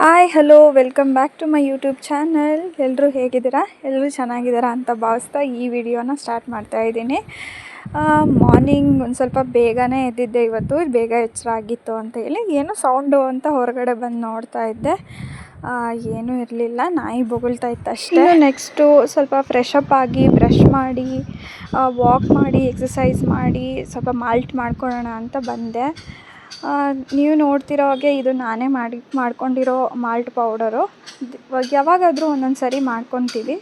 Hi hello welcome back to my YouTube channel. ಎಲ್ಲರೂ ಹೇಗಿದ್ದೀರಾ? ಎಲ್ಲರೂ ಚೆನ್ನಾಗಿದ್ದೀರಾ ಅಂತ ಭಾವಿಸ್ತಾ ಈ ವಿಡಿಯೋನ ಸ್ಟಾರ್ಟ್ ಮಾಡ್ತಾ ಇದ್ದೀನಿ. ಮಾರ್ನಿಂಗ್ ಒಂದು ಸ್ವಲ್ಪ ಬೇಗನೆ ಎದ್ದಿದ್ದೆ. ಇವತ್ತು ಬೇಗ ಎಚ್ಚರ ಆಗಿತ್ತು ಅಂತ ಹೇಳಿ ಏನೋ ಸೌಂಡು ಅಂತ ಹೊರಗಡೆ ಬಂದು ನೋಡ್ತಾ ಇದ್ದೆ. ಏನೂ ಇರಲಿಲ್ಲ, ನಾಯಿ ಬೊಗಳ್ತಾ ಇತ್ತು ಅಷ್ಟೇ. ನೆಕ್ಸ್ಟು ಸ್ವಲ್ಪ ಫ್ರೆಶ್ ಅಪ್ ಆಗಿ ಬ್ರಷ್ ಮಾಡಿ ವಾಕ್ ಮಾಡಿ ಎಕ್ಸಸೈಸ್ ಮಾಡಿ ಸ್ವಲ್ಪ ಮಾಲ್ಟ್ ಮಾಡ್ಕೊಳ್ಳೋಣ ಅಂತ ಬಂದೆ. ನೀವು ನೋಡ್ತಿರೋ ಹಾಗೆ ಇದು ನಾನೇ ಮಾಡ್ಕೊಂಡಿರೋ ಮಾಲ್ಟ್ ಪೌಡರು. ಯಾವಾಗಾದರೂ ಒಂದೊಂದು ಸರಿ ಮಾಡ್ಕೊತೀವಿ,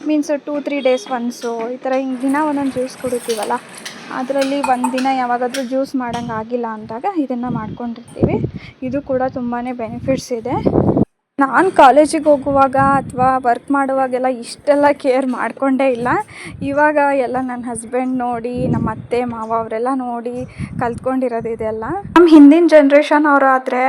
ಮೀನ್ಸ್ 2-3 ಡೇಸ್ ಒನ್ಸು ಈ ಥರ ಹಿಂಗೆ ದಿನ ಒಂದೊಂದು ಜ್ಯೂಸ್ ಕುಡಿತೀವಲ್ಲ, ಅದರಲ್ಲಿ ಒಂದು ದಿನ ಯಾವಾಗಾದರೂ ಜ್ಯೂಸ್ ಮಾಡೋಂಗೆ ಆಗಿಲ್ಲ ಅಂದಾಗ ಇದನ್ನು ಮಾಡ್ಕೊಂಡಿರ್ತೀವಿ. ಇದು ಕೂಡ ತುಂಬಾ ಬೆನಿಫಿಟ್ಸ್ ಇದೆ. ನಾನು ಕಾಲೇಜಿಗೆ ಹೋಗುವಾಗ ಅಥವಾ ವರ್ಕ್ ಮಾಡುವಾಗೆಲ್ಲ ಇಷ್ಟೆಲ್ಲ ಕೇರ್ ಮಾಡಿಕೊಂಡೇ ಇಲ್ಲ. ಇವಾಗ ಎಲ್ಲ ನನ್ನ ಹಸ್ಬೆಂಡ್ ನೋಡಿ, ನಮ್ಮ ಅತ್ತೆ ಮಾವ ಅವರೆಲ್ಲ ನೋಡಿ ಕಲ್ತ್ಕೊಂಡಿರೋದು ಇದೆಲ್ಲ. ನಮ್ಮ ಹಿಂದಿನ ಜನ್ರೇಷನ್ ಅವರಾದರೆ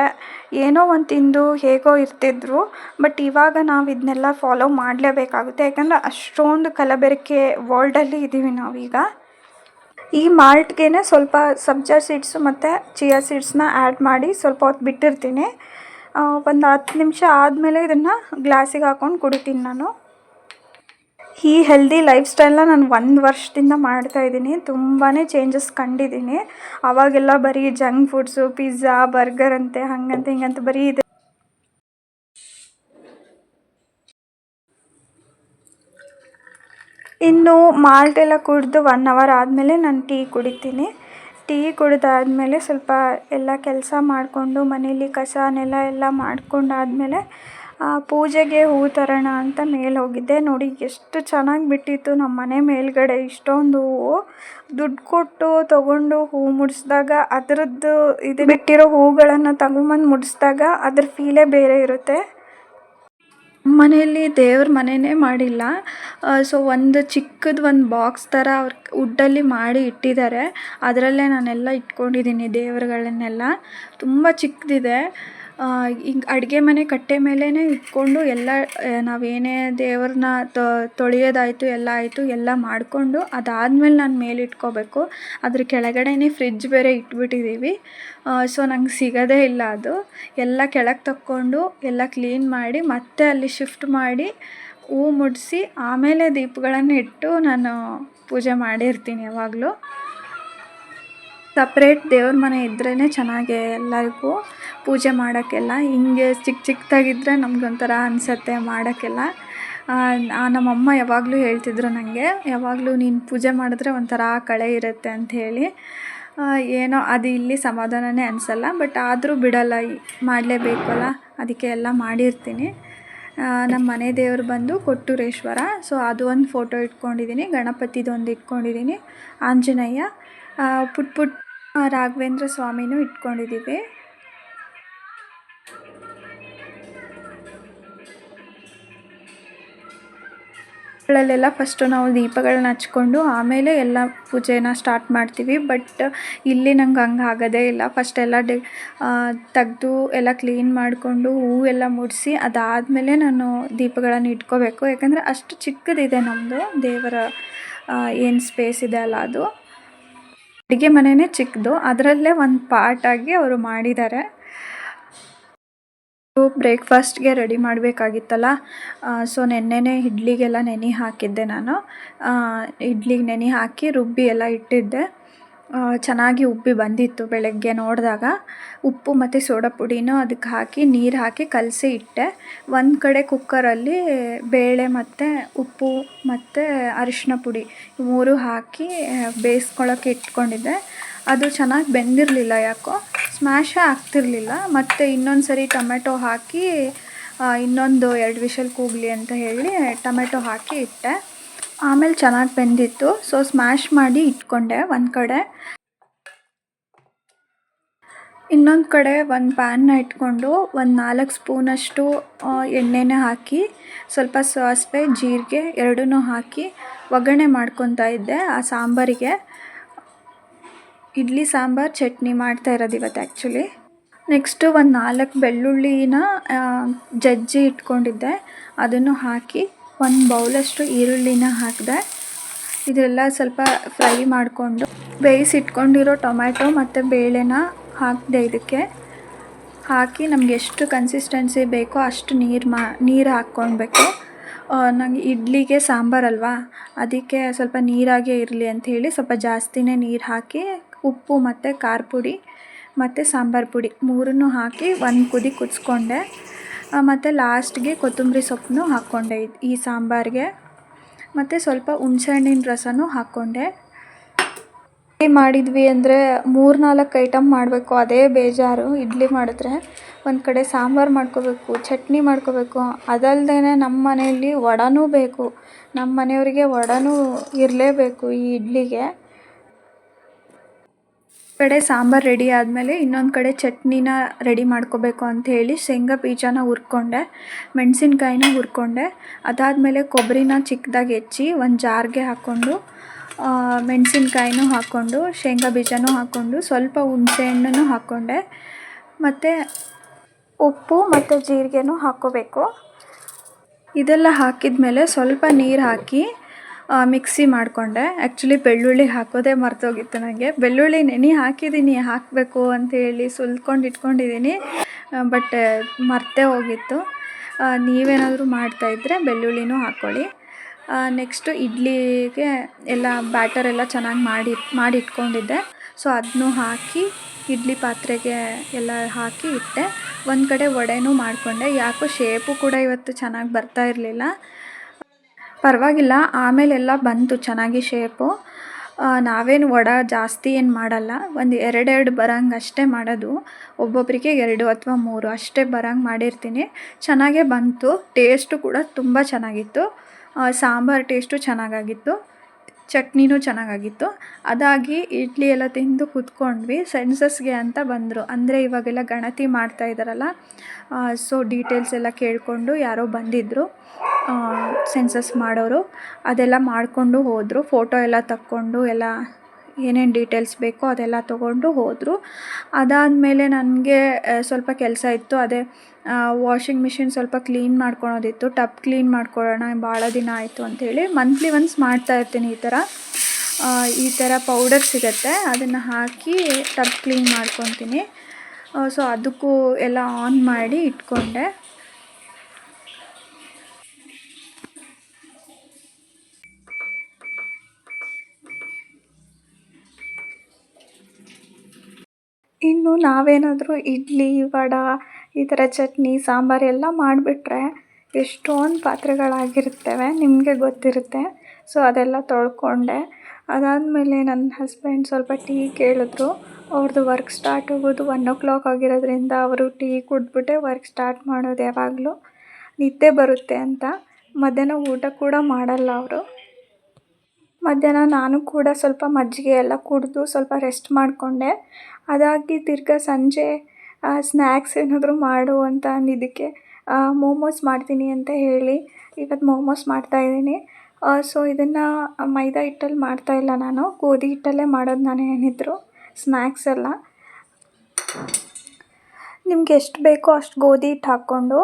ಏನೋ ಒಂದು ತಿಂದು ಹೇಗೋ ಇರ್ತಿದ್ರು. ಬಟ್ ಇವಾಗ ನಾವು ಇದನ್ನೆಲ್ಲ ಫಾಲೋ ಮಾಡಲೇಬೇಕಾಗುತ್ತೆ, ಯಾಕಂದರೆ ಅಷ್ಟೊಂದು ಕಲಬೆರಕೆ ವರ್ಲ್ಡಲ್ಲಿ ಇದ್ದೀವಿ ನಾವೀಗ. ಈ ಮಾಲ್ಟ್ಗೆ ಸ್ವಲ್ಪ ಸಬ್ಜಾ ಸೀಡ್ಸು ಮತ್ತು ಚಿಯಾ ಸೀಡ್ಸ್ನ ಆ್ಯಡ್ ಮಾಡಿ ಸ್ವಲ್ಪ ಹೊತ್ತು ಬಿಟ್ಟಿರ್ತೀನಿ. ಒಂದು 10 ನಿಮಿಷ ಆದಮೇಲೆ ಇದನ್ನು ಗ್ಲಾಸಿಗೆ ಹಾಕ್ಕೊಂಡು ಕುಡಿತೀನಿ ನಾನು. ಈ ಹೆಲ್ದಿ ಲೈಫ್ ಸ್ಟೈಲ್ನ ನಾನು 1 ವರ್ಷದಿಂದ ಮಾಡ್ತಾಯಿದ್ದೀನಿ. ತುಂಬಾ ಚೇಂಜಸ್ ಕಂಡಿದ್ದೀನಿ. ಆವಾಗೆಲ್ಲ ಬರೀ ಜಂಕ್ ಫುಡ್ಸು, ಪಿಜ್ಜಾ, ಬರ್ಗರ್ ಅಂತೆ ಹಾಗಂತೆ ಹಿಂಗಂತ ಬರೀ ಇದೆ. ಇನ್ನು ಮಾಲ್ಟ್ ಎಲ್ಲ ಕುಡಿದು 1 ಅವರ್ ಆದಮೇಲೆ ನಾನು ಟೀ ಕುಡಿತೀನಿ. ಟೀ ಕುಡಿದಾದ್ಮೇಲೆ ಸ್ವಲ್ಪ ಎಲ್ಲ ಕೆಲಸ ಮಾಡಿಕೊಂಡು ಮನೇಲಿ ಕಸ ನೆಲ ಎಲ್ಲ ಮಾಡ್ಕೊಂಡಾದಮೇಲೆ ಪೂಜೆಗೆ ಹೂವು ತರೋಣ ಅಂತ ಮೇಲೆ ಹೋಗಿದ್ದೆ. ನೋಡಿ ಎಷ್ಟು ಚೆನ್ನಾಗಿ ಬಿಟ್ಟಿತ್ತು ನಮ್ಮ ಮನೆ ಮೇಲ್ಗಡೆ ಇಷ್ಟೊಂದು ಹೂವು. ದುಡ್ಡು ಕೊಟ್ಟು ತೊಗೊಂಡು ಹೂವು ಮುಡಿಸಿದಾಗ ಅದರದ್ದು ಇದು ಬಿಟ್ಟಿರೋ ಹೂವುಗಳನ್ನು ತಗೊಂಬಂದು ಮುಡಿಸಿದಾಗ ಅದ್ರ ಫೀಲೇ ಬೇರೆ ಇರುತ್ತೆ. ಮನೆಯಲ್ಲಿ ದೇವ್ರ ಮನೆಯೇ ಮಾಡಿಲ್ಲ. ಸೊ ಒಂದು ಚಿಕ್ಕದು ಒಂದು ಬಾಕ್ಸ್ ಥರ ಅವ್ರು ವುಡ್ಡಲ್ಲಿ ಮಾಡಿ ಇಟ್ಟಿದ್ದಾರೆ. ಅದರಲ್ಲೇ ನಾನೆಲ್ಲ ಇಟ್ಕೊಂಡಿದ್ದೀನಿ ದೇವರುಗಳನ್ನೆಲ್ಲ. ತುಂಬ ಚಿಕ್ಕದಿದೆ. ಹಿಂಗೆ ಅಡುಗೆ ಮನೆ ಕಟ್ಟೆ ಮೇಲೇ ಇಟ್ಕೊಂಡು ಎಲ್ಲ ನಾವೇನೇ ದೇವ್ರನ್ನ ತೊಳೆಯೋದಾಯಿತು ಎಲ್ಲ ಆಯಿತು ಎಲ್ಲ ಮಾಡಿಕೊಂಡು ಅದಾದಮೇಲೆ ನಾನು ಮೇಲೆ ಇಟ್ಕೋಬೇಕು. ಅದ್ರ ಕೆಳಗಡೆನೇ ಫ್ರಿಡ್ಜ್ ಬೇರೆ ಇಟ್ಬಿಟ್ಟಿದ್ದೀವಿ. ಸೊ ನಂಗೆ ಸಿಗೋದೇ ಇಲ್ಲ ಅದು. ಎಲ್ಲ ಕೆಳಗೆ ತಕ್ಕೊಂಡು ಎಲ್ಲ ಕ್ಲೀನ್ ಮಾಡಿ ಮತ್ತೆ ಅಲ್ಲಿ ಶಿಫ್ಟ್ ಮಾಡಿ ಹೂವು ಮುಡಿಸಿ ಆಮೇಲೆ ದೀಪಗಳನ್ನು ಇಟ್ಟು ನಾನು ಪೂಜೆ ಮಾಡಿರ್ತೀನಿ ಯಾವಾಗಲೂ. ಸಪ್ರೇಟ್ ದೇವ್ರ ಮನೆ ಇದ್ರೇ ಚೆನ್ನಾಗೆ ಎಲ್ಲರಿಗೂ ಪೂಜೆ ಮಾಡೋಕ್ಕೆಲ್ಲ. ಹಿಂಗೆ ಚಿಕ್ಕದಾಗಿದ್ದರೆ ನಮಗೊಂಥರ ಅನಿಸತ್ತೆ ಮಾಡೋಕ್ಕೆಲ್ಲ. ನಮ್ಮಮ್ಮ ಯಾವಾಗಲೂ ಹೇಳ್ತಿದ್ರು ನನಗೆ, ಯಾವಾಗಲೂ ನೀನು ಪೂಜೆ ಮಾಡಿದ್ರೆ ಒಂಥರ ಕಳೆ ಇರುತ್ತೆ ಅಂಥೇಳಿ. ಏನೋ ಅದು ಇಲ್ಲಿ ಸಮಾಧಾನನೇ ಅನಿಸಲ್ಲ. ಬಟ್ ಆದರೂ ಬಿಡಲ್ಲ, ಮಾಡಲೇಬೇಕಲ್ಲ, ಅದಕ್ಕೆ ಎಲ್ಲ ಮಾಡಿರ್ತೀನಿ. ನಮ್ಮ ಮನೆ ದೇವರು ಬಂದು ಕೊಟ್ಟೂರೇಶ್ವರ. ಸೊ ಅದು ಒಂದು ಫೋಟೋ ಇಟ್ಕೊಂಡಿದ್ದೀನಿ, ಗಣಪತಿದೊಂದು ಇಟ್ಕೊಂಡಿದ್ದೀನಿ, ಆಂಜನೇಯ, ಪುಟ್ಟ ರಾಘವೇಂದ್ರ ಸ್ವಾಮಿನೂ ಇಟ್ಕೊಂಡಿದ್ದೀವಿ. ಗಳಲ್ಲೆಲ್ಲ ಫಸ್ಟು ನಾವು ದೀಪಗಳನ್ನ ಹಚ್ಕೊಂಡು ಆಮೇಲೆ ಎಲ್ಲ ಪೂಜೆನ ಸ್ಟಾರ್ಟ್ ಮಾಡ್ತೀವಿ. ಬಟ್ ಇಲ್ಲಿ ನಂಗೆ ಹಂಗೆ ಆಗೋದೇ ಇಲ್ಲ. ಫಸ್ಟ್ ಎಲ್ಲ ತೆಗೆದು ಎಲ್ಲ ಕ್ಲೀನ್ ಮಾಡಿಕೊಂಡು ಹೂವೆಲ್ಲ ಮುಡಿಸಿ ಅದಾದಮೇಲೆ ನಾನು ದೀಪಗಳನ್ನು ಇಟ್ಕೋಬೇಕು. ಯಾಕಂದರೆ ಅಷ್ಟು ಚಿಕ್ಕದಿದೆ ನಮ್ಮದು ದೇವರ ಏನು ಸ್ಪೇಸ್ ಇದೆ ಅಲ್ಲ, ಅದು ಅಡುಗೆ ಮನೆಯೇ ಚಿಕ್ಕದು, ಅದರಲ್ಲೇ ಒಂದು ಪಾರ್ಟಾಗಿ ಅವರು ಮಾಡಿದ್ದಾರೆ. ಬ್ರೇಕ್ಫಾಸ್ಟ್ಗೆ ರೆಡಿ ಮಾಡಬೇಕಾಗಿತ್ತಲ್ಲ. ಸೊ ನೆನ್ನೆನೇ ಇಡ್ಲಿಗೆಲ್ಲ ನೆನೆ ಹಾಕಿದ್ದೆ ನಾನು. ಇಡ್ಲಿಗೆ ನೆನೆ ಹಾಕಿ ರುಬ್ಬಿ ಎಲ್ಲ ಇಟ್ಟಿದ್ದೆ. ಚೆನ್ನಾಗಿ ಉಬ್ಬಿ ಬಂದಿತ್ತು ಬೆಳಗ್ಗೆ ನೋಡಿದಾಗ. ಉಪ್ಪು ಮತ್ತು ಸೋಡಾ ಪುಡಿನೂ ಅದಕ್ಕೆ ಹಾಕಿ ನೀರು ಹಾಕಿ ಕಲಸಿ ಇಟ್ಟೆ. ಒಂದು ಕಡೆ ಕುಕ್ಕರಲ್ಲಿ ಬೇಳೆ ಮತ್ತು ಉಪ್ಪು ಮತ್ತು ಅರಿಶಿನ ಪುಡಿ 3 ಹಾಕಿ ಬೇಯಿಸ್ಕೊಳ್ಳೋಕ್ಕೆ ಇಟ್ಕೊಂಡಿದ್ದೆ. ಅದು ಚೆನ್ನಾಗಿ ಬೆಂದಿರಲಿಲ್ಲ, ಯಾಕೋ ಸ್ಮ್ಯಾಶೇ ಆಗ್ತಿರಲಿಲ್ಲ. ಮತ್ತು ಇನ್ನೊಂದು ಸರಿ ಟೊಮೆಟೊ ಹಾಕಿ ಇನ್ನೊಂದು 2 ವಿಷಲ್ ಕೂಗಲಿ ಅಂತ ಹೇಳಿ ಟೊಮೆಟೊ ಹಾಕಿ ಇಟ್ಟೆ. ಆಮೇಲೆ ಚೆನ್ನಾಗಿ ಬೆಂದಿತ್ತು. ಸೊ ಸ್ಮ್ಯಾಶ್ ಮಾಡಿ ಇಟ್ಕೊಂಡೆ ಒಂದು ಕಡೆ. ಇನ್ನೊಂದು ಕಡೆ ಒಂದು ಪ್ಯಾನ್ನ ಇಟ್ಕೊಂಡು ಒಂದು 4 ಸ್ಪೂನಷ್ಟು ಎಣ್ಣೆನ ಹಾಕಿ ಸ್ವಲ್ಪ ಸಾಸಿವೆ ಜೀರಿಗೆ ಎರಡನ್ನೂ ಹಾಕಿ ಒಗ್ಗರಣೆ ಮಾಡ್ಕೊತಾ ಇದ್ದೆ ಆ ಸಾಂಬಾರಿಗೆ. ಇಡ್ಲಿ ಸಾಂಬಾರು ಚಟ್ನಿ ಮಾಡ್ತಾ ಇರೋದು ಇವತ್ತು ಆ್ಯಕ್ಚುಲಿ. ನೆಕ್ಸ್ಟು ಒಂದು 4 ಬೆಳ್ಳುಳ್ಳಿನ ಜಜ್ಜಿ ಇಟ್ಕೊಂಡಿದ್ದೆ, ಅದನ್ನು ಹಾಕಿ 1 ಬೌಲಷ್ಟು ಈರುಳ್ಳಿನ ಹಾಕಿದೆ. ಇದೆಲ್ಲ ಸ್ವಲ್ಪ ಫ್ರೈ ಮಾಡಿಕೊಂಡು ಬೇಯಿಸಿಟ್ಕೊಂಡಿರೋ ಟೊಮ್ಯಾಟೊ ಮತ್ತು ಬೇಳೆನ ಹಾಕಿದೆ ಇದಕ್ಕೆ. ಹಾಕಿ ನಮ್ಗೆ ಎಷ್ಟು ಕನ್ಸಿಸ್ಟೆನ್ಸಿ ಬೇಕೋ ಅಷ್ಟು ನೀರು ಹಾಕ್ಕೊಳ್ಬೇಕು. ನನಗೆ ಇಡ್ಲಿಗೆ ಸಾಂಬಾರಲ್ವಾ, ಅದಕ್ಕೆ ಸ್ವಲ್ಪ ನೀರಾಗೇ ಇರಲಿ ಅಂಥೇಳಿ ಸ್ವಲ್ಪ ಜಾಸ್ತಿನೇ ನೀರು ಹಾಕಿ ಉಪ್ಪು ಮತ್ತು ಖಾರ ಪುಡಿ ಮತ್ತು ಸಾಂಬಾರು ಪುಡಿ ಮೂರನ್ನೂ ಹಾಕಿ ಒಂದು ಕುದಿ ಕುದಿಸ್ಕೊಂಡೆ. ಮತ್ತು ಲಾಸ್ಟ್ಗೆ ಕೊತ್ತಂಬರಿ ಸೊಪ್ಪನ್ನು ಹಾಕ್ಕೊಂಡೆ ಈ ಸಾಂಬಾರಿಗೆ. ಮತ್ತು ಸ್ವಲ್ಪ ಹುಣಸೆಹಣ್ಣಿನ ರಸನೂ ಹಾಕ್ಕೊಂಡೆ. ಮಾಡಿದ್ವಿ ಅಂದರೆ 3-4 ಐಟಮ್ ಮಾಡಬೇಕು, ಅದೇ ಬೇಜಾರು. ಇಡ್ಲಿ ಮಾಡಿದ್ರೆ ಒಂದು ಕಡೆ ಸಾಂಬಾರು ಮಾಡ್ಕೋಬೇಕು, ಚಟ್ನಿ ಮಾಡ್ಕೋಬೇಕು, ಅದಲ್ಲದೆ ನಮ್ಮ ಮನೆಯಲ್ಲಿ ವಡೆನೂ ಬೇಕು. ನಮ್ಮ ಮನೆಯವರಿಗೆ ವಡೆನೂ ಇರಲೇಬೇಕು ಈ ಇಡ್ಲಿಗೆ. ಕಡೆ ಸಾಂಬಾರು ರೆಡಿ ಆದಮೇಲೆ ಇನ್ನೊಂದು ಕಡೆ ಚಟ್ನಿನ ರೆಡಿ ಮಾಡ್ಕೋಬೇಕು ಅಂಥೇಳಿ ಶೇಂಗಾ ಬೀಜನ ಹುರ್ಕೊಂಡೆ, ಮೆಣಸಿನ್ಕಾಯಿನ ಹುರ್ಕೊಂಡೆ. ಅದಾದಮೇಲೆ ಕೊಬ್ಬರಿನ ಚಿಕ್ಕದಾಗಿ ಹೆಚ್ಚಿ ಒಂದು ಜಾರ್ಗೆ ಹಾಕ್ಕೊಂಡು ಮೆಣಸಿನ್ಕಾಯಿನೂ ಹಾಕ್ಕೊಂಡು ಶೇಂಗಾ ಬೀಜನೂ ಹಾಕ್ಕೊಂಡು ಸ್ವಲ್ಪ ಹುಣಸೆ ಹಣ್ಣನ್ನು ಹಾಕ್ಕೊಂಡೆ. ಮತ್ತು ಉಪ್ಪು ಮತ್ತು ಜೀರಿಗೆನೂ ಹಾಕ್ಕೋಬೇಕು. ಇದೆಲ್ಲ ಹಾಕಿದ ಮೇಲೆ ಸ್ವಲ್ಪ ನೀರು ಹಾಕಿ ಮಿಕ್ಸಿ ಮಾಡಿಕೊಂಡೆ. ಆ್ಯಕ್ಚುಲಿ ಬೆಳ್ಳುಳ್ಳಿ ಹಾಕೋದೇ ಮರ್ತೋಗಿತ್ತು ನನಗೆ. ಬೆಳ್ಳುಳ್ಳಿ ನೆನೆ ಹಾಕಿದ್ದೀನಿ, ಹಾಕಬೇಕು ಅಂಥೇಳಿ ಸುಲ್ಕೊಂಡು ಇಟ್ಕೊಂಡಿದ್ದೀನಿ, ಬಟ್ ಮರ್ತೇ ಹೋಗಿತ್ತು. ನೀವೇನಾದರೂ ಮಾಡ್ತಾಯಿದ್ರೆ ಬೆಳ್ಳುಳ್ಳಿನೂ ಹಾಕ್ಕೊಳ್ಳಿ. ನೆಕ್ಸ್ಟು ಇಡ್ಲಿಗೆ ಎಲ್ಲ ಬ್ಯಾಟರ್ ಎಲ್ಲ ಚೆನ್ನಾಗಿ ಮಾಡಿ ಇಟ್ಕೊಂಡಿದ್ದೆ. ಸೊ ಅದನ್ನೂ ಹಾಕಿ ಇಡ್ಲಿ ಪಾತ್ರೆಗೆ ಎಲ್ಲ ಹಾಕಿ ಇಟ್ಟೆ. ಒಂದು ಕಡೆ ವಡೆನೂ ಮಾಡಿಕೊಂಡೆ. ಯಾಕೋ ಶೇಪು ಕೂಡ ಇವತ್ತು ಚೆನ್ನಾಗಿ ಬರ್ತಾ ಇರಲಿಲ್ಲ. ಪರವಾಗಿಲ್ಲ, ಆಮೇಲೆಲ್ಲ ಬಂತು ಚೆನ್ನಾಗಿ ಶೇಪು. ನಾವೇನು ವಡೆ ಜಾಸ್ತಿ ಏನು ಮಾಡಲ್ಲ, ಒಂದು 2 ಬರೋಂಗೆ ಅಷ್ಟೇ ಮಾಡೋದು. ಒಬ್ಬೊಬ್ಬರಿಗೆ 2 ಅಥವಾ 3 ಅಷ್ಟೇ ಬರೋಂಗೆ ಮಾಡಿರ್ತೀನಿ. ಚೆನ್ನಾಗೇ ಬಂತು. ಟೇಸ್ಟು ಕೂಡ ತುಂಬ ಚೆನ್ನಾಗಿತ್ತು. ಸಾಂಬಾರು ಟೇಸ್ಟು ಚೆನ್ನಾಗಾಗಿತ್ತು, ಚಟ್ನಿನೂ ಚೆನ್ನಾಗಾಗಿತ್ತು. ಅದಾಗಿ ಇಡ್ಲಿ ಎಲ್ಲ ತಿಂದು ಕೂತ್ಕೊಂಡ್ವಿ. ಸೆನ್ಸಸ್ಗೆ ಅಂತ ಬಂದರು. ಅಂದರೆ ಇವಾಗೆಲ್ಲ ಗಣತಿ ಮಾಡ್ತಾ ಇದ್ದಾರಲ್ಲ, ಸೊ ಡೀಟೇಲ್ಸ್ ಎಲ್ಲ ಕೇಳಿಕೊಂಡು ಯಾರೋ ಬಂದಿದ್ದರು ಸೆನ್ಸಸ್ ಮಾಡೋರು. ಅದೆಲ್ಲ ಮಾಡಿಕೊಂಡು ಹೋದರು. ಫೋಟೋ ಎಲ್ಲ ತಕ್ಕೊಂಡು ಎಲ್ಲ ಏನೇನು ಡೀಟೇಲ್ಸ್ ಬೇಕೋ ಅದೆಲ್ಲ ತೊಗೊಂಡು ಹೋದರು. ಅದಾದಮೇಲೆ ನನಗೆ ಸ್ವಲ್ಪ ಕೆಲಸ ಇತ್ತು. ಅದೇ ವಾಷಿಂಗ್ ಮಿಷಿನ್ ಸ್ವಲ್ಪ ಕ್ಲೀನ್ ಮಾಡ್ಕೊಳೋದಿತ್ತು. ಟಬ್ ಕ್ಲೀನ್ ಮಾಡ್ಕೊಳ್ಳೋಣ, ಭಾಳ ದಿನ ಆಯಿತು ಅಂಥೇಳಿ. ಮಂತ್ಲಿ ಒನ್ಸ್ ಮಾಡ್ತಾಯಿರ್ತೀನಿ ಈ ಥರ ಪೌಡರ್ ಸಿಗುತ್ತೆ, ಅದನ್ನು ಹಾಕಿ ಟಬ್ ಕ್ಲೀನ್ ಮಾಡ್ಕೊತೀನಿ. ಸೊ ಅದಕ್ಕೂ ಎಲ್ಲ ಆನ್ ಮಾಡಿ ಇಟ್ಕೊಂಡೆ. ಇನ್ನು ನಾವೇನಾದರೂ ಇಡ್ಲಿ, ವಡೆ, ಈ ಥರ ಚಟ್ನಿ, ಸಾಂಬಾರು ಎಲ್ಲ ಮಾಡಿಬಿಟ್ರೆ ಎಷ್ಟೊಂದು ಪಾತ್ರೆಗಳಾಗಿರ್ತವೆ, ನಿಮಗೆ ಗೊತ್ತಿರುತ್ತೆ. ಸೊ ಅದೆಲ್ಲ ತೊಳ್ಕೊಂಡೆ. ಅದಾದಮೇಲೆ ನನ್ನ ಹಸ್ಬೆಂಡ್ ಸ್ವಲ್ಪ ಟೀ ಕೇಳಿದ್ರು. ಅವ್ರದ್ದು ವರ್ಕ್ ಸ್ಟಾರ್ಟ್ ಆಗೋದು 1 o'clock ಆಗಿರೋದ್ರಿಂದ ಅವರು ಟೀ ಕುಡಿದ್ಬಿಟ್ಟೆ ವರ್ಕ್ ಸ್ಟಾರ್ಟ್ ಮಾಡೋದು. ಯಾವಾಗಲೂ ನಿದ್ದೆ ಬರುತ್ತೆ ಅಂತ ಮಧ್ಯಾಹ್ನ ಊಟ ಕೂಡ ಮಾಡಲ್ಲ ಅವರು. ಮಧ್ಯಾಹ್ನ ನಾನು ಕೂಡ ಸ್ವಲ್ಪ ಮಜ್ಜಿಗೆ ಎಲ್ಲ ಕುಡಿದು ಸ್ವಲ್ಪ ರೆಸ್ಟ್ ಮಾಡಿಕೊಂಡೆ. ಅದಾಗಿ ತಿರ್ಗಾ ಸಂಜೆ ಸ್ನ್ಯಾಕ್ಸ್ ಏನಾದರೂ ಮಾಡು ಅಂತ ಅಂದಿದ್ದಕ್ಕೆ ಮೋಮೋಸ್ ಮಾಡ್ತೀನಿ ಅಂತ ಹೇಳಿ ಇವತ್ತು ಮೋಮೋಸ್ ಮಾಡ್ತಾಯಿದ್ದೀನಿ. ಸೊ ಇದನ್ನು ಮೈದಾ ಹಿಟ್ಟಲ್ಲಿ ಮಾಡ್ತಾಯಿಲ್ಲ ನಾನು, ಗೋಧಿ ಹಿಟ್ಟಲ್ಲೇ ಮಾಡೋದು ನಾನು ಏನಿದ್ರು ಸ್ನ್ಯಾಕ್ಸ್ ಎಲ್ಲ. ನಿಮ್ಗೆ ಎಷ್ಟು ಬೇಕೋ ಅಷ್ಟು ಗೋಧಿ ಹಿಟ್ಟು ಹಾಕ್ಕೊಂಡು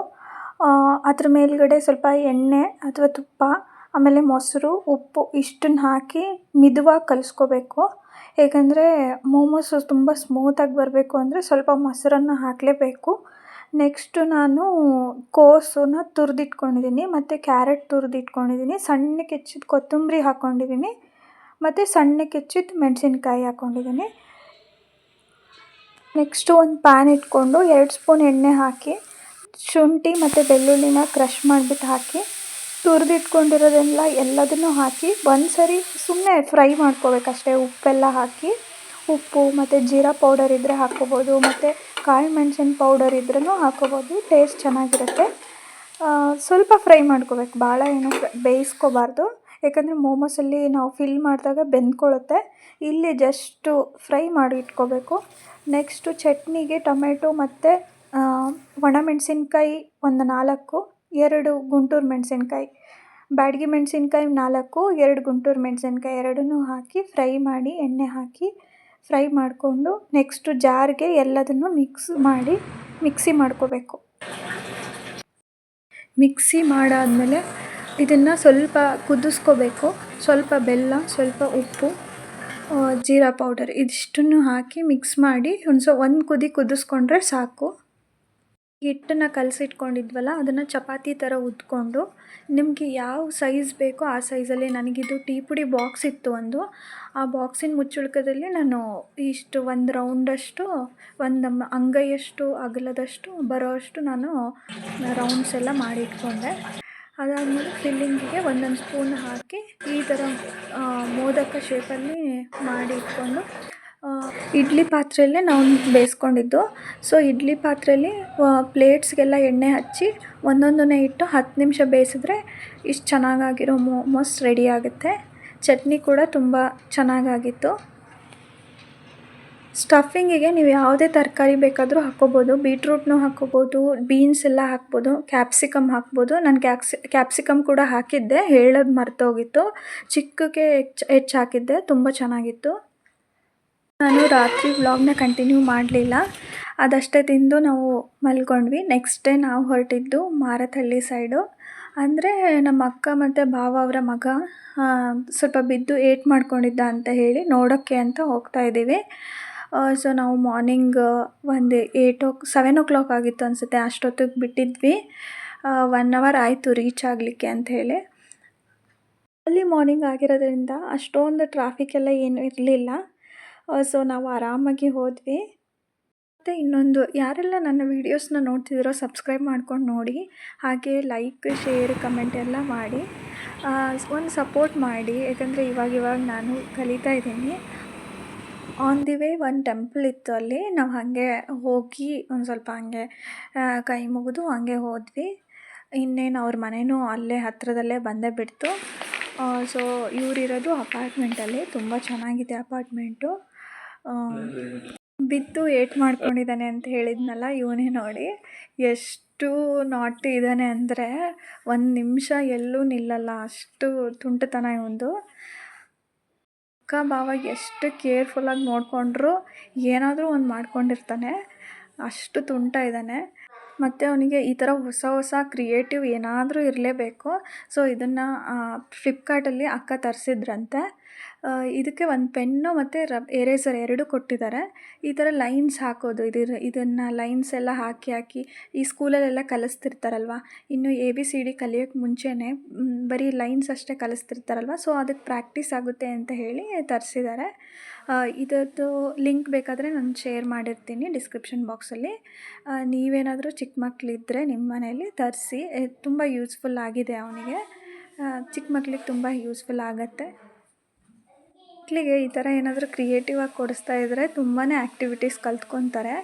ಅದ್ರ ಮೇಲ್ಗಡೆ ಸ್ವಲ್ಪ ಎಣ್ಣೆ ಅಥವಾ ತುಪ್ಪ, ಆಮೇಲೆ ಮೊಸರು, ಉಪ್ಪು ಇಷ್ಟನ್ನು ಹಾಕಿ ಮಿದುವಾಗಿ ಕಲಿಸ್ಕೋಬೇಕು. ಏಕೆಂದರೆ ಮೋಮೋಸು ತುಂಬ ಸ್ಮೂತಾಗಿ ಬರಬೇಕು ಅಂದರೆ ಸ್ವಲ್ಪ ಮೊಸರನ್ನು ಹಾಕಲೇಬೇಕು. ನೆಕ್ಸ್ಟು ನಾನು ಕೋಸನ್ನ ತುರಿದಿಟ್ಕೊಂಡಿದ್ದೀನಿ, ಮತ್ತು ಕ್ಯಾರೆಟ್ ತುರಿದಿಟ್ಕೊಂಡಿದ್ದೀನಿ, ಸಣ್ಣಕ್ಕೆ ಹೆಚ್ಚಿದ ಕೊತ್ತಂಬರಿ ಹಾಕ್ಕೊಂಡಿದ್ದೀನಿ, ಮತ್ತು ಸಣ್ಣಕ್ಕೆ ಹೆಚ್ಚಿದ ಮೆಣಸಿನ್ಕಾಯಿ ಹಾಕ್ಕೊಂಡಿದ್ದೀನಿ. ನೆಕ್ಸ್ಟು ಒಂದು ಪ್ಯಾನ್ ಇಟ್ಕೊಂಡು 2 ಸ್ಪೂನ್ ಎಣ್ಣೆ ಹಾಕಿ ಶುಂಠಿ ಮತ್ತು ಬೆಳ್ಳುಳ್ಳಿನ ಕ್ರಷ್ ಮಾಡಿಬಿಟ್ಟು ಹಾಕಿ ತುರಿದಿಟ್ಕೊಂಡಿರೋದೆಲ್ಲ ಎಲ್ಲದನ್ನೂ ಹಾಕಿ ಒಂದು ಸರಿ ಸುಮ್ಮನೆ ಫ್ರೈ ಮಾಡ್ಕೋಬೇಕಷ್ಟೇ. ಉಪ್ಪೆಲ್ಲ ಹಾಕಿ, ಉಪ್ಪು ಮತ್ತು ಜೀರಾ ಪೌಡರ್ ಇದ್ದರೆ ಹಾಕ್ಕೋಬೋದು, ಮತ್ತು ಕಾಳು ಮೆಣಸಿನ ಪೌಡರ್ ಇದ್ರೂ ಹಾಕ್ಕೋಬೋದು, ಟೇಸ್ಟ್ ಚೆನ್ನಾಗಿರುತ್ತೆ. ಸ್ವಲ್ಪ ಫ್ರೈ ಮಾಡ್ಕೋಬೇಕು, ಭಾಳ ಏನು ಬೇಯಿಸ್ಕೋಬಾರ್ದು. ಯಾಕಂದರೆ ಮೋಮೋಸಲ್ಲಿ ನಾವು ಫಿಲ್ ಮಾಡಿದಾಗ ಬೆಂದ್ಕೊಳ್ಳುತ್ತೆ. ಇಲ್ಲಿ ಜಸ್ಟು ಫ್ರೈ ಮಾಡಿ ಇಟ್ಕೋಬೇಕು. ನೆಕ್ಸ್ಟು ಚಟ್ನಿಗೆ ಟೊಮೆಟೊ ಮತ್ತು ಒಣಮೆಣಸಿನ್ಕಾಯಿ ಒಂದು 4, 2 ಗುಂಟೂರು ಮೆಣಸಿನ್ಕಾಯಿ, ಬ್ಯಾಡಗಿ ಮೆಣಸಿನ್ಕಾಯಿ 4, 2 ಗುಂಟೂರು ಮೆಣಸಿನ್ಕಾಯಿ ಎರಡನ್ನೂ ಹಾಕಿ ಫ್ರೈ ಮಾಡಿ ಎಣ್ಣೆ ಹಾಕಿ ಫ್ರೈ ಮಾಡಿಕೊಂಡು ನೆಕ್ಸ್ಟು ಜಾರ್ಗೆ ಎಲ್ಲದನ್ನು ಮಿಕ್ಸಿ ಮಾಡ್ಕೋಬೇಕು. ಮಿಕ್ಸಿ ಮಾಡಾದಮೇಲೆ ಇದನ್ನು ಸ್ವಲ್ಪ ಕುದಿಸ್ಕೋಬೇಕು. ಸ್ವಲ್ಪ ಬೆಲ್ಲ, ಸ್ವಲ್ಪ ಉಪ್ಪು, ಜೀರಾ ಪೌಡರ್ ಇದಿಷ್ಟನ್ನು ಹಾಕಿ ಮಿಕ್ಸ್ ಮಾಡಿ ಒಂದು ಕುದಿ ಕುದಿಸ್ಕೊಂಡ್ರೆ ಸಾಕು. ಹಿಟ್ಟನ್ನ ಕಲಸಿಟ್ಕೊಂಡಿದ್ವಲ್ಲ ಅದನ್ನು ಚಪಾತಿ ಥರ ಉದ್ಕೊಂಡು ನಿಮಗೆ ಯಾವ ಸೈಜ್ ಬೇಕೋ ಆ ಸೈಜಲ್ಲಿ ನನಗಿದು ಟೀ ಪುಡಿ ಬಾಕ್ಸ್ ಇತ್ತು ಒಂದು. ಆ ಬಾಕ್ಸಿನ ಮುಚ್ಚುಳ್ಕದಲ್ಲಿ ನಾನು ಇಷ್ಟು ಒಂದು ರೌಂಡಷ್ಟು ಒಂದು ಅಂಗೈಯಷ್ಟು ಅಗಲದಷ್ಟು ಬರೋವಷ್ಟು ನಾನು ರೌಂಡ್ಸ್ ಎಲ್ಲ ಮಾಡಿ ಇಟ್ಕೊಂಡೆ. ಅದಾದಮೇಲೆ ಫಿಲ್ಲಿಂಗಿಗೆ ಒಂದೊಂದು ಸ್ಪೂನ್ ಹಾಕಿ ಈ ಥರ ಮೋದಕ ಶೇಪಲ್ಲಿ ಮಾಡಿ ಇಟ್ಕೊಂಡು ಇಡ್ಲಿ ಪಾತ್ರೆಯಲ್ಲೇ ನಾವು ಬೇಯಿಸ್ಕೊಂಡಿದ್ದು. ಸೊ ಇಡ್ಲಿ ಪಾತ್ರೆಯಲ್ಲಿ ಪ್ಲೇಟ್ಸ್ಗೆಲ್ಲ ಎಣ್ಣೆ ಹಚ್ಚಿ ಒಂದೊಂದನ್ನೇ ಇಟ್ಟು 10 ನಿಮಿಷ ಬೇಯಿಸಿದ್ರೆ ಇಷ್ಟು ಚೆನ್ನಾಗಾಗಿರೋ ಮೋಮೋಸ್ ರೆಡಿ ಆಗುತ್ತೆ. ಚಟ್ನಿ ಕೂಡ ತುಂಬ ಚೆನ್ನಾಗಾಗಿತ್ತು. ಸ್ಟಫಿಂಗಿಗೆ ನೀವು ಯಾವುದೇ ತರಕಾರಿ ಬೇಕಾದರೂ ಹಾಕ್ಕೋಬೋದು. ಬೀಟ್ರೂಟ್ನೂ ಹಾಕ್ಕೋಬೋದು, ಬೀನ್ಸ್ ಎಲ್ಲ ಹಾಕ್ಬೋದು, ಕ್ಯಾಪ್ಸಿಕಮ್ ಹಾಕ್ಬೋದು. ನಾನು ಕ್ಯಾಪ್ಸಿಕಮ್ ಕೂಡ ಹಾಕಿದ್ದೆ, ಹೇಳೋದು ಮರ್ತೋಗಿತ್ತು. ಚಿಕ್ಕಕ್ಕೆ ಹೆಚ್ಚು ಹಾಕಿದ್ದೆ, ತುಂಬ ಚೆನ್ನಾಗಿತ್ತು. ನಾನು ರಾತ್ರಿ ವ್ಲಾಗ್ನ ಕಂಟಿನ್ಯೂ ಮಾಡಲಿಲ್ಲ, ಅದಷ್ಟೇ ತಿಂದು ನಾವು ಮಲ್ಕೊಂಡ್ವಿ. ನೆಕ್ಸ್ಟ್ ಡೇ ನಾವು ಹೊರಟಿದ್ದು ಮಾರತಹಳ್ಳಿ ಸೈಡು. ಅಂದರೆ ನಮ್ಮ ಅಕ್ಕ ಮತ್ತು ಭಾವ ಅವರ ಮಗ ಸ್ವಲ್ಪ ಬಿದ್ದು ಏಟ್ ಮಾಡ್ಕೊಂಡಿದ್ದ ಅಂತ ಹೇಳಿ ನೋಡೋಕ್ಕೆ ಅಂತ ಹೋಗ್ತಾ ಇದ್ದೀವಿ. ಸೊ ನಾವು ಮಾರ್ನಿಂಗ್ ಒಂದು 7 o'clock ಆಗಿತ್ತು ಅನಿಸುತ್ತೆ, ಅಷ್ಟೊತ್ತಿಗೆ ಬಿಟ್ಟಿದ್ವಿ. 1 hour ಆಯಿತು ರೀಚ್ ಆಗಲಿಕ್ಕೆ ಅಂಥೇಳಿ. ಅಲ್ಲಿ ಮಾರ್ನಿಂಗ್ ಆಗಿರೋದ್ರಿಂದ ಅಷ್ಟೊಂದು ಟ್ರಾಫಿಕ್ ಎಲ್ಲ ಏನೂ ಇರಲಿಲ್ಲ. ಸೊ ನಾವು ಆರಾಮಾಗಿ ಹೋದ್ವಿ. ಮತ್ತು ಇನ್ನೊಂದು, ಯಾರೆಲ್ಲ ನನ್ನ ವೀಡಿಯೋಸ್ನ ನೋಡ್ತಿದ್ದೀರೋ ಸಬ್ಸ್ಕ್ರೈಬ್ ಮಾಡ್ಕೊಂಡು ನೋಡಿ, ಹಾಗೆ ಲೈಕ್, ಶೇರ್, ಕಮೆಂಟ್ ಎಲ್ಲ ಮಾಡಿ ಒಂದು ಸಪೋರ್ಟ್ ಮಾಡಿ. ಯಾಕಂದರೆ ಇವಾಗ ನಾನು ಕಲಿತಾ ಇದ್ದೀನಿ. ಆನ್ ದಿ ವೇ ಒಂದು ಟೆಂಪಲ್ ಇತ್ತು, ಅಲ್ಲಿ ನಾವು ಹಾಗೆ ಹೋಗಿ ಒಂದು ಸ್ವಲ್ಪ ಹಾಗೆ ಕೈ ಮುಗಿದು ಹಾಗೆ ಹೋದ್ವಿ. ಇನ್ನೇನು ಅವ್ರ ಮನೆಯೂ ಅಲ್ಲೇ ಹತ್ತಿರದಲ್ಲೇ ಬಂದೇ ಬಿಡ್ತು. ಸೊ ಇವರಿರೋದು ಅಪಾರ್ಟ್ಮೆಂಟಲ್ಲಿ, ತುಂಬ ಚೆನ್ನಾಗಿದೆ ಅಪಾರ್ಟ್ಮೆಂಟು. ಬಿದ್ದು ಏಟ್ ಮಾಡ್ಕೊಂಡಿದ್ದಾನೆ ಅಂತ ಹೇಳಿದ್ನಲ್ಲ, ಇವನೇ ನೋಡಿ ಎಷ್ಟು ನಾಟಿ ಇದ್ದಾನೆ ಅಂದರೆ 1 ನಿಮಿಷ ಎಲ್ಲೂ ನಿಲ್ಲಲ್ಲ, ಅಷ್ಟು ತುಂಟತನ ಇವಂದು. ಅಕ್ಕ ಭಾವ ಎಷ್ಟು ಕೇರ್ಫುಲ್ಲಾಗಿ ನೋಡಿಕೊಂಡ್ರು ಏನಾದರೂ ಒಂದು ಮಾಡ್ಕೊಂಡಿರ್ತಾನೆ, ಅಷ್ಟು ತುಂಟ ಇದ್ದಾನೆ. ಮತ್ತು ಅವನಿಗೆ ಈ ಥರ ಹೊಸ ಕ್ರಿಯೇಟಿವ್ ಏನಾದರೂ ಇರಲೇಬೇಕು. ಸೊ ಇದನ್ನು ಫ್ಲಿಪ್ಕಾರ್ಟಲ್ಲಿ ಅಕ್ಕ ತರಿಸಿದ್ರಂತೆ. ಇದಕ್ಕೆ ಒಂದು ಪೆನ್ನು ಮತ್ತು ಎರೇಸರ್ 2 ಕೊಟ್ಟಿದ್ದಾರೆ. ಈ ಥರ ಲೈನ್ಸ್ ಹಾಕೋದು, ಇದನ್ನು ಲೈನ್ಸ್ ಎಲ್ಲ ಹಾಕಿ ಈ ಸ್ಕೂಲಲ್ಲೆಲ್ಲ ಕಲಿಸ್ತಿರ್ತಾರಲ್ವ, ಇನ್ನು ABCD ಕಲಿಯೋಕ್ಕೆ ಮುಂಚೆನೇ ಬರೀ ಲೈನ್ಸ್ ಅಷ್ಟೇ ಕಲಿಸ್ತಿರ್ತಾರಲ್ವ, ಸೊ ಅದಕ್ಕೆ ಪ್ರಾಕ್ಟೀಸ್ ಆಗುತ್ತೆ ಅಂತ ಹೇಳಿ ತರಿಸಿದ್ದಾರೆ. ಇದರದ್ದು ಲಿಂಕ್ ಬೇಕಾದರೆ ನಾನು ಶೇರ್ ಮಾಡಿರ್ತೀನಿ ಡಿಸ್ಕ್ರಿಪ್ಷನ್ ಬಾಕ್ಸಲ್ಲಿ. ನೀವೇನಾದರೂ ಚಿಕ್ಕ ಮಕ್ಕಳಿದ್ದರೆ ನಿಮ್ಮ ಮನೆಯಲ್ಲಿ ತರಿಸಿ, ತುಂಬ ಯೂಸ್ಫುಲ್ ಆಗಿದೆ ಅವನಿಗೆ. ಚಿಕ್ಕ ಮಕ್ಳಿಗೆ ತುಂಬ ಯೂಸ್ಫುಲ್ ಆಗುತ್ತೆ. ಮಕ್ಕಳಿಗೆ ಈ ಥರ ಏನಾದರೂ ಕ್ರಿಯೇಟಿವ್ ಆಗಿ ಕೊಡಿಸ್ತಾ ಇದ್ದರೆ ತುಂಬಾ ಆ್ಯಕ್ಟಿವಿಟೀಸ್ ಕಲ್ತ್ಕೊತಾರೆ.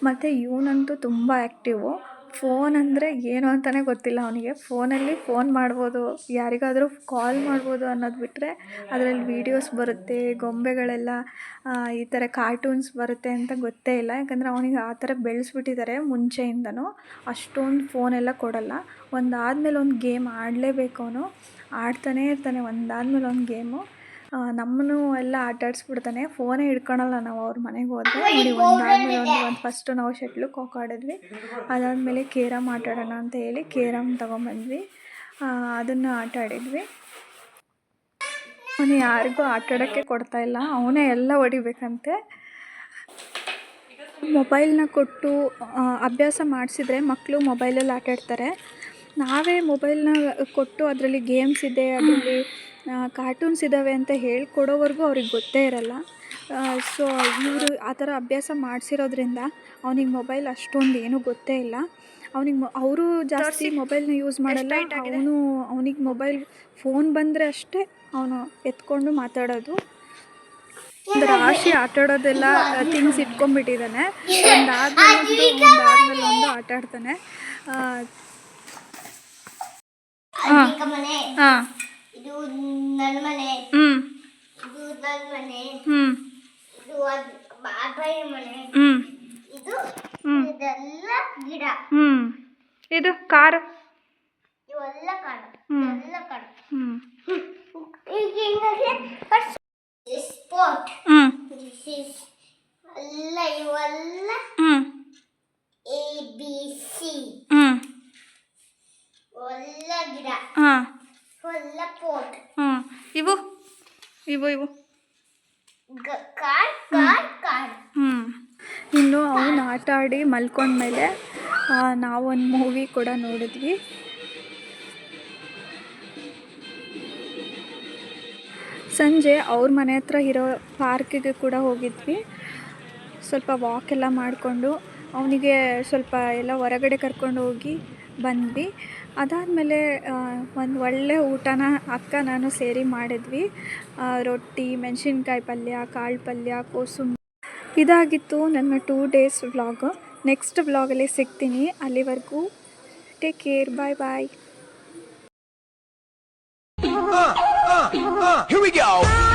ಮತ್ತು ಇವನಂತೂ ತುಂಬ ಆ್ಯಕ್ಟಿವು. ಫೋನ್ ಅಂದರೆ ಏನು ಅಂತಲೇ ಗೊತ್ತಿಲ್ಲ ಅವನಿಗೆ. ಫೋನ್ ಮಾಡ್ಬೋದು, ಯಾರಿಗಾದರೂ ಕಾಲ್ ಮಾಡ್ಬೋದು ಅನ್ನೋದು ಬಿಟ್ಟರೆ ಅದರಲ್ಲಿ ವೀಡಿಯೋಸ್ ಬರುತ್ತೆ, ಗೊಂಬೆಗಳೆಲ್ಲ ಈ ಥರ ಕಾರ್ಟೂನ್ಸ್ ಬರುತ್ತೆ ಅಂತ ಗೊತ್ತೇ ಇಲ್ಲ. ಯಾಕಂದರೆ ಅವನಿಗೆ ಆ ಥರ ಬೆಳೆಸ್ಬಿಟ್ಟಿದ್ದಾರೆ ಮುಂಚೆಯಿಂದನೂ. ಅಷ್ಟೊಂದು ಫೋನೆಲ್ಲ ಕೊಡಲ್ಲ. ಒಂದಾದಮೇಲೆ ಒಂದು ಗೇಮ್ ಆಡಲೇಬೇಕು ಅವನು, ಆಡ್ತಾನೇ ಇರ್ತಾನೆ ಒಂದಾದಮೇಲೆ ಒಂದು ಗೇಮು. ನಮ್ಮನ್ನು ಎಲ್ಲ ಆಟಾಡಿಸ್ಬಿಡ್ತಾನೆ, ಫೋನೇ ಹಿಡ್ಕೊಳಲ್ಲ ನಾವು ಅವ್ರ ಮನೆಗೆ ಹೋದರೆ. ನೋಡಿ ಒಂದಾದಮೇಲೆ ಒಂದು ಫಸ್ಟು ನಾವು ಶಟ್ಲ್ ಕಾಕ್ ಆಡಿದ್ವಿ, ಅದಾದಮೇಲೆ ಕೇರಮ್ ಆಟಾಡೋಣ ಅಂತ ಹೇಳಿ ಕೇರಮ್ ತೊಗೊಂಬಂದ್ವಿ, ಅದನ್ನು ಆಟ ಆಡಿದ್ವಿ. ಅವನು ಯಾರಿಗೂ ಆಟಾಡೋಕ್ಕೆ ಕೊಡ್ತಾಯಿಲ್ಲ, ಅವನೇ ಎಲ್ಲ ಹೊಡಿಬೇಕಂತೆ. ಮೊಬೈಲ್ನ ಕೊಟ್ಟು ಅಭ್ಯಾಸ ಮಾಡಿಸಿದ್ರೆ ಮಕ್ಕಳು ಮೊಬೈಲಲ್ಲಿ ಆಟಾಡ್ತಾರೆ. ನಾವೇ ಮೊಬೈಲ್ನ ಕೊಟ್ಟು ಅದರಲ್ಲಿ ಗೇಮ್ಸ್ ಇದೆ, ಅದರಲ್ಲಿ ಕಾರ್ಟೂನ್ಸ್ ಇದ್ದಾವೆ ಅಂತ ಹೇಳ್ಕೊಡೋವರೆಗೂ ಅವ್ರಿಗೆ ಗೊತ್ತೇ ಇರಲ್ಲ. ಸೊ ಇವರು ಆ ಥರ ಅಭ್ಯಾಸ ಮಾಡಿಸಿರೋದ್ರಿಂದ ಅವನಿಗೆ ಮೊಬೈಲ್ ಅಷ್ಟೊಂದು ಏನೂ ಗೊತ್ತೇ ಇಲ್ಲ. ಅವರು ಜಾಸ್ತಿ ಮೊಬೈಲ್ನ ಯೂಸ್ ಮಾಡಲ್ಲ. ಅವನಿಗೆ ಮೊಬೈಲ್ ಫೋನ್ ಬಂದರೆ ಅಷ್ಟೇ ಅವನು ಎತ್ಕೊಂಡು ಮಾತಾಡೋದು. ಒಂದು ರಾಶಿ ಆಟಾಡೋದೆಲ್ಲ ಥಿಂಗ್ಸ್ ಇಟ್ಕೊಂಡ್ಬಿಟ್ಟಿದ್ದಾನೆ, ಒಂದಾದ್ಮೇಲೆ ಒಂದು ಆಟ ಆಡ್ತಾನೆ. ಇದು ನನ್ನ ಮನೆ, ಇದು ನನ್ನ ಮನೆ, ಇದು ಬಾಬಾಯಿ ಮನೆ, ಇದು ಇದೆಲ್ಲ ಗಿಡ, ಇದು ಕಾರು, ಇವೆಲ್ಲ ಕಾಡು, ಎಲ್ಲ ಕಾಡು. ಈಗ ಹಿಂಗಾಗಿ ಸ್ಪಾಟ್ ಎಲ್ಲ ಇವೆಲ್ಲ ABC ಎಲ್ಲ ಗಿಡ, ಎಲ್ಲ ಪೋಟ್. ಇವು ಕಾಡ್. ಇನ್ನು ಅವನು ಆಟ ಆಡಿ ಮಲ್ಕೊಂಡ್ಮೇಲೆ ನಾವೊಂದು ಮೂವಿ ಕೂಡ ನೋಡಿದ್ವಿ. ಸಂಜೆ ಅವ್ರ ಮನೆ ಹತ್ರ ಇರೋ ಪಾರ್ಕಿಗೆ ಕೂಡ ಹೋಗಿದ್ವಿ. ಸ್ವಲ್ಪ ವಾಕ್ ಎಲ್ಲ ಮಾಡಿಕೊಂಡು ಅವನಿಗೆ ಸ್ವಲ್ಪ ಎಲ್ಲ ಹೊರಗಡೆ ಕರ್ಕೊಂಡು ಹೋಗಿ ಬಂದ್ವಿ. ಅದಾದಮೇಲೆ ಒಂದು ಒಳ್ಳೆ ಊಟನ ಅಕ್ಕ ನಾನು ಸೇರಿ ಮಾಡಿದ್ವಿ. ರೊಟ್ಟಿ, ಮೆಣಸಿನ್ಕಾಯಿ ಪಲ್ಯ, ಕಾಳು ಪಲ್ಯ, ಕೋಸಂಬರಿ. ಇದಾಗಿತ್ತು ನನ್ನ 2 ಡೇಸ್ ವ್ಲಾಗು. ನೆಕ್ಸ್ಟ್ ವ್ಲಾಗಲ್ಲಿ ಸಿಗ್ತೀನಿ. ಅಲ್ಲಿವರೆಗೂ take care. Bye bye. Here we go.